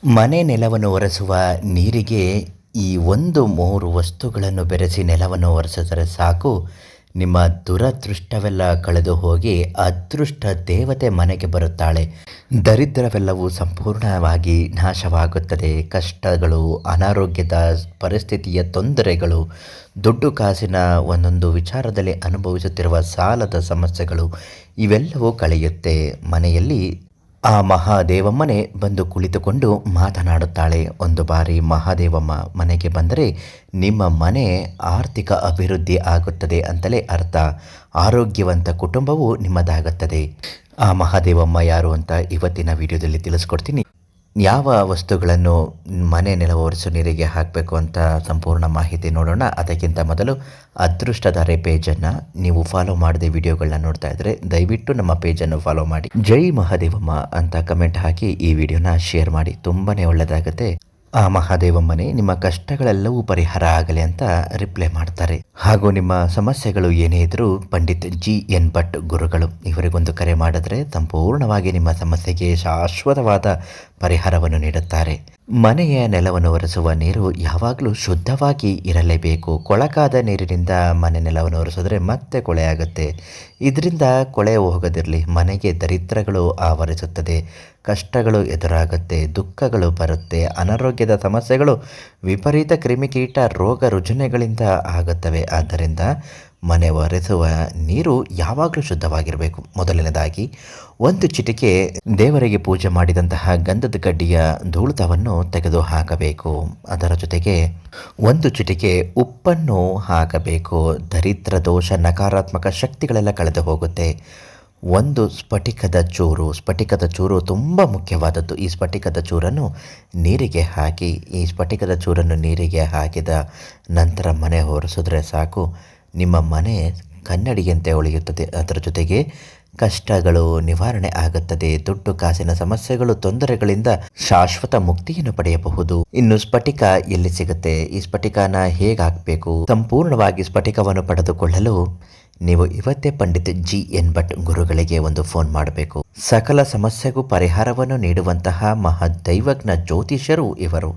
ಮನೆ ನೆಲವನ್ನು ಒರೆಸುವ ನೀರಿಗೆ ಈ ಒಂದು 3 ವಸ್ತುಗಳನ್ನು ಬೆರೆಸಿ ನೆಲವನ್ನು ಒರೆಸಿದರೆ ಸಾಕು, ನಿಮ್ಮ ದುರದೃಷ್ಟವೆಲ್ಲ ಕಳೆದು ಹೋಗಿ ಅದೃಷ್ಟ ದೇವತೆ ಮನೆಗೆ ಬರುತ್ತಾಳೆ. ದರಿದ್ರವೆಲ್ಲವೂ ಸಂಪೂರ್ಣವಾಗಿ ನಾಶವಾಗುತ್ತದೆ. ಕಷ್ಟಗಳು, ಅನಾರೋಗ್ಯದ ಪರಿಸ್ಥಿತಿಯ ತೊಂದರೆಗಳು, ದುಡ್ಡು ಕಾಸಿನ ಒಂದೊಂದು ವಿಚಾರದಲ್ಲಿ ಅನುಭವಿಸುತ್ತಿರುವ ಸಾಲದ ಸಮಸ್ಯೆಗಳು ಇವೆಲ್ಲವೂ ಕಳೆಯುತ್ತೆ. ಮನೆಯಲ್ಲಿ ಆ ಮಹಾದೇವಮ್ಮನೇ ಬಂದು ಕುಳಿತುಕೊಂಡು ಮಾತನಾಡುತ್ತಾಳೆ. ಒಂದು ಬಾರಿ ಮಹಾದೇವಮ್ಮ ಮನೆಗೆ ಬಂದರೆ ನಿಮ್ಮ ಮನೆ ಆರ್ಥಿಕ ಅಭಿವೃದ್ಧಿ ಆಗುತ್ತದೆ ಅಂತಲೇ ಅರ್ಥ. ಆರೋಗ್ಯವಂತ ಕುಟುಂಬವು ನಿಮ್ಮದಾಗುತ್ತದೆ. ಆ ಮಹಾದೇವಮ್ಮ ಯಾರು ಅಂತ ಇವತ್ತಿನ ವಿಡಿಯೋದಲ್ಲಿ ತಿಳಿಸ್ಕೊಡ್ತೀನಿ. ಯಾವ ವಸ್ತುಗಳನ್ನು ಮನೆ ನೆಲ ಒರೆಸು ನೀರಿಗೆ ಹಾಕಬೇಕು ಅಂತ ಸಂಪೂರ್ಣ ಮಾಹಿತಿ ನೋಡೋಣ. ಅದಕ್ಕಿಂತ ಮೊದಲು ಅದೃಷ್ಟಧಾರೆ ಪೇಜನ್ನು ನೀವು ಫಾಲೋ ಮಾಡದೆ ವಿಡಿಯೋಗಳನ್ನ ನೋಡ್ತಾ ಇದ್ದರೆ ದಯವಿಟ್ಟು ನಮ್ಮ ಪೇಜನ್ನು ಫಾಲೋ ಮಾಡಿ. ಜೈ ಮಹಾದೇವಮ್ಮ ಅಂತ ಕಮೆಂಟ್ ಹಾಕಿ ಈ ವಿಡಿಯೋನ ಶೇರ್ ಮಾಡಿ, ತುಂಬಾ ಒಳ್ಳೆಯದಾಗುತ್ತೆ. ಆ ಮಹಾದೇವಮ್ಮನೇ ನಿಮ್ಮ ಕಷ್ಟಗಳೆಲ್ಲವೂ ಪರಿಹಾರ ಆಗಲಿ ಅಂತ ರಿಪ್ಲೈ ಮಾಡ್ತಾರೆ. ಹಾಗೂ ನಿಮ್ಮ ಸಮಸ್ಯೆಗಳು ಏನೇ ಇದ್ರೂ ಪಂಡಿತ್ GN ಭಟ್ ಗುರುಗಳು ಇವರಿಗೊಂದು ಕರೆ ಮಾಡಿದ್ರೆ ಸಂಪೂರ್ಣವಾಗಿ ನಿಮ್ಮ ಸಮಸ್ಯೆಗೆ ಶಾಶ್ವತವಾದ ಪರಿಹಾರವನ್ನು ನೀಡುತ್ತಾರೆ. ಮನೆಯ ನೆಲವನ್ನು ಒರೆಸುವ ನೀರು ಯಾವಾಗಲೂ ಶುದ್ಧವಾಗಿ ಇರಲೇಬೇಕು. ಕೊಳಕಾದ ನೀರಿನಿಂದ ಮನೆ ನೆಲವನ್ನು ಒರೆಸಿದ್ರೆ ಮತ್ತೆ ಕೊಳೆಯಾಗುತ್ತೆ. ಇದರಿಂದ ಕೊಳೆ ಹೋಗದಿರಲಿ. ಮನೆಗೆ ದರಿದ್ರಗಳು ಆವರಿಸುತ್ತದೆ, ಕಷ್ಟಗಳು ಎದುರಾಗುತ್ತೆ, ದುಃಖಗಳು ಬರುತ್ತೆ, ಅನಾರೋಗ್ಯದ ಸಮಸ್ಯೆಗಳು, ವಿಪರೀತ ಕ್ರಿಮಿಕೀಟ, ರೋಗ ರುಜಿನಗಳಿಂದ ಆಗುತ್ತವೆ. ಆದ್ದರಿಂದ ಮನೆ ಒರೆಸುವ ನೀರು ಯಾವಾಗಲೂ ಶುದ್ಧವಾಗಿರಬೇಕು. ಮೊದಲನೇದಾಗಿ 1 ಚಿಟಿಕೆ ದೇವರಿಗೆ ಪೂಜೆ ಮಾಡಿದಂತಹ ಗಂಧದ ಕಡ್ಡಿಯ ಧೂಳಿತವನ್ನು ತೆಗೆದು ಹಾಕಬೇಕು. ಅದರ ಜೊತೆಗೆ 1 ಚಿಟಿಕೆ ಉಪ್ಪನ್ನು ಹಾಕಬೇಕು. ದರಿದ್ರ ದೋಷ ನಕಾರಾತ್ಮಕ ಶಕ್ತಿಗಳೆಲ್ಲ ಕಳೆದು ಹೋಗುತ್ತೆ. 1 ಸ್ಫಟಿಕದ ಚೂರು ತುಂಬ ಮುಖ್ಯವಾದದ್ದು. ಈ ಸ್ಫಟಿಕದ ಚೂರನ್ನು ನೀರಿಗೆ ಹಾಕಿ, ಈ ಸ್ಫಟಿಕದ ಚೂರನ್ನು ನೀರಿಗೆ ಹಾಕಿದ ನಂತರ ಮನೆ ಒರೆಸಿದ್ರೆ ಸಾಕು, ನಿಮ್ಮ ಮನೆ ಕನ್ನಡಿಯಂತೆ ಉಳಿಯುತ್ತದೆ. ಅದರ ಜೊತೆಗೆ ಕಷ್ಟಗಳು ನಿವಾರಣೆ ಆಗುತ್ತದೆ. ದುಡ್ಡು ಕಾಸಿನ ಸಮಸ್ಯೆಗಳು, ತೊಂದರೆಗಳಿಂದ ಶಾಶ್ವತ ಮುಕ್ತಿಯನ್ನು ಪಡೆಯಬಹುದು. ಇನ್ನು ಸ್ಫಟಿಕ ಎಲ್ಲಿ ಸಿಗುತ್ತೆ, ಈ ಸ್ಫಟಿಕನ ಹೇಗೆ ಹಾಕಬೇಕು, ಸಂಪೂರ್ಣವಾಗಿ ಸ್ಫಟಿಕವನ್ನು ಪಡೆದುಕೊಳ್ಳಲು ನೀವು ಇವತ್ತೇ ಪಂಡಿತ್ GN ಭಟ್ ಗುರುಗಳಿಗೆ ಒಂದು ಫೋನ್ ಮಾಡಬೇಕು. ಸಕಲ ಸಮಸ್ಯೆಗೂ ಪರಿಹಾರವನ್ನು ನೀಡುವಂತಹ ಮಹಾದೈವಜ್ಞ ಜ್ಯೋತಿಷ್ಯರು ಇವರು.